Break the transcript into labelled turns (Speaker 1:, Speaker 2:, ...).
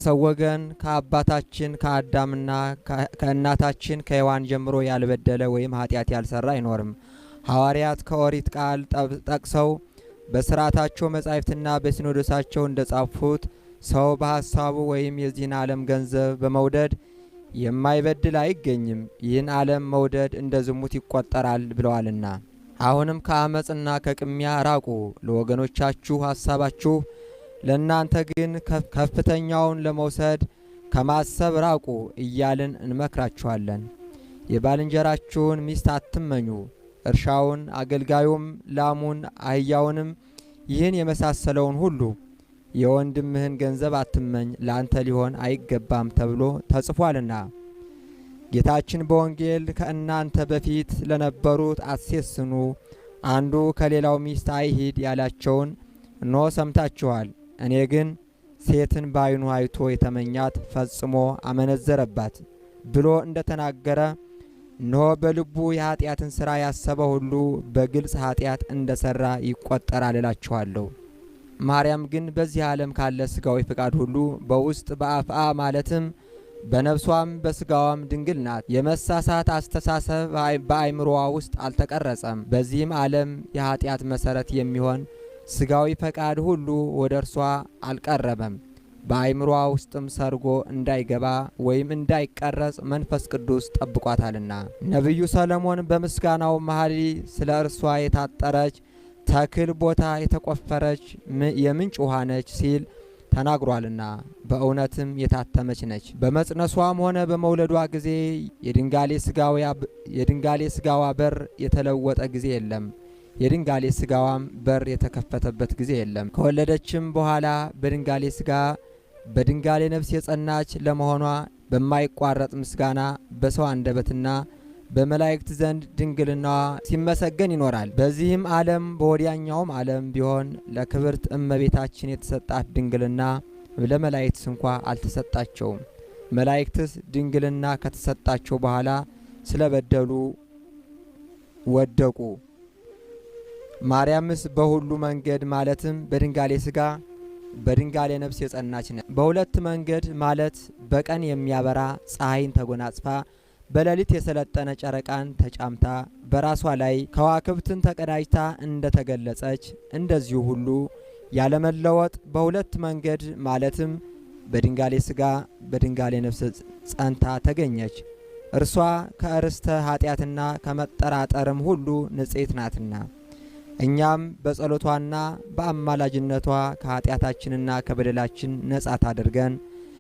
Speaker 1: ሰው ወገን ከአባታችን ከአዳምና ከእናታችን ከሔዋን ጀምሮ ያልበደለ ወይም ኃጢአት ያልሰራ አይኖርም። ሐዋርያት ከኦሪት ቃል ጠቅሰው በሥርዓታቸው መጻሕፍትና በሲኖዶሳቸው እንደጻፉት ሰው በሐሳቡ ወይም የዚህን ዓለም ገንዘብ በመውደድ የማይበድል አይገኝም፣ ይህን ዓለም መውደድ እንደ ዝሙት ይቆጠራል ብለዋልና። አሁንም ከአመፅና ከቅሚያ ራቁ፣ ለወገኖቻችሁ ሐሳባችሁ ለእናንተ ግን ከፍተኛውን ለመውሰድ ከማሰብ ራቁ እያልን እንመክራችኋለን። የባልንጀራችሁን ሚስት አትመኙ። እርሻውን፣ አገልጋዩም፣ ላሙን፣ አህያውንም ይህን የመሳሰለውን ሁሉ የወንድምህን ገንዘብ አትመኝ፣ ለአንተ ሊሆን አይገባም ተብሎ ተጽፏልና። ጌታችን በወንጌል ከእናንተ በፊት ለነበሩት አትሴስኑ፣ አንዱ ከሌላው ሚስት አይሂድ ያላቸውን እነሆ ሰምታችኋል። እኔ ግን ሴትን በዓይኑ አይቶ የተመኛት ፈጽሞ አመነዘረባት ብሎ እንደተናገረ እነሆ በልቡ የኃጢአትን ሥራ ያሰበ ሁሉ በግልጽ ኃጢአት እንደሰራ ይቆጠራል እላችኋለሁ። ማርያም ግን በዚህ ዓለም ካለ ሥጋዊ ፍቃድ ሁሉ በውስጥ በአፍአ ማለትም በነፍሷም በሥጋዋም ድንግል ናት። የመሳሳት አስተሳሰብ በአእምሮዋ ውስጥ አልተቀረጸም። በዚህም ዓለም የኃጢአት መሠረት የሚሆን ሥጋዊ ፈቃድ ሁሉ ወደ እርሷ አልቀረበም። በአእምሮዋ ውስጥም ሰርጎ እንዳይገባ ወይም እንዳይቀረጽ መንፈስ ቅዱስ ጠብቋታልና። ነቢዩ ሰለሞን በምስጋናው መኃልይ ስለ እርሷ የታጠረች ተክል ቦታ የተቆፈረች የምንጭ ውሃ ነች ሲል ተናግሯልና፣ በእውነትም የታተመች ነች። በመጽነሷም ሆነ በመውለዷ ጊዜ የድንጋሌ ሥጋዋ በር የተለወጠ ጊዜ የለም። የድንጋሌ ሥጋዋም በር የተከፈተበት ጊዜ የለም። ከወለደችም በኋላ በድንጋሌ ሥጋ በድንጋሌ ነፍስ የጸናች ለመሆኗ በማይቋረጥ ምስጋና በሰው አንደበትና በመላእክት ዘንድ ድንግልናዋ ሲመሰገን ይኖራል። በዚህም ዓለም በወዲያኛውም ዓለም ቢሆን ለክብርት እመቤታችን የተሰጣት ድንግልና ለመላእክት እንኳ አልተሰጣቸውም። መላእክትስ ድንግልና ከተሰጣቸው በኋላ ስለበደሉ ወደቁ። ማርያምስ በሁሉ መንገድ ማለትም በድንጋሌ ሥጋ በድንጋሌ ነፍስ የጸናች ነች። በሁለት መንገድ ማለት በቀን የሚያበራ ፀሐይን ተጎናጽፋ በሌሊት የሰለጠነ ጨረቃን ተጫምታ በራሷ ላይ ከዋክብትን ተቀዳጅታ እንደተገለጸች እንደዚሁ ሁሉ ያለመለወጥ በሁለት መንገድ ማለትም በድንጋሌ ሥጋ በድንጋሌ ነፍስ ጸንታ ተገኘች። እርሷ ከእርስተ ኃጢአትና ከመጠራጠርም ሁሉ ንጽሕት ናትና እኛም በጸሎቷና በአማላጅነቷ ከኃጢአታችንና ከበደላችን ነጻ ታድርገን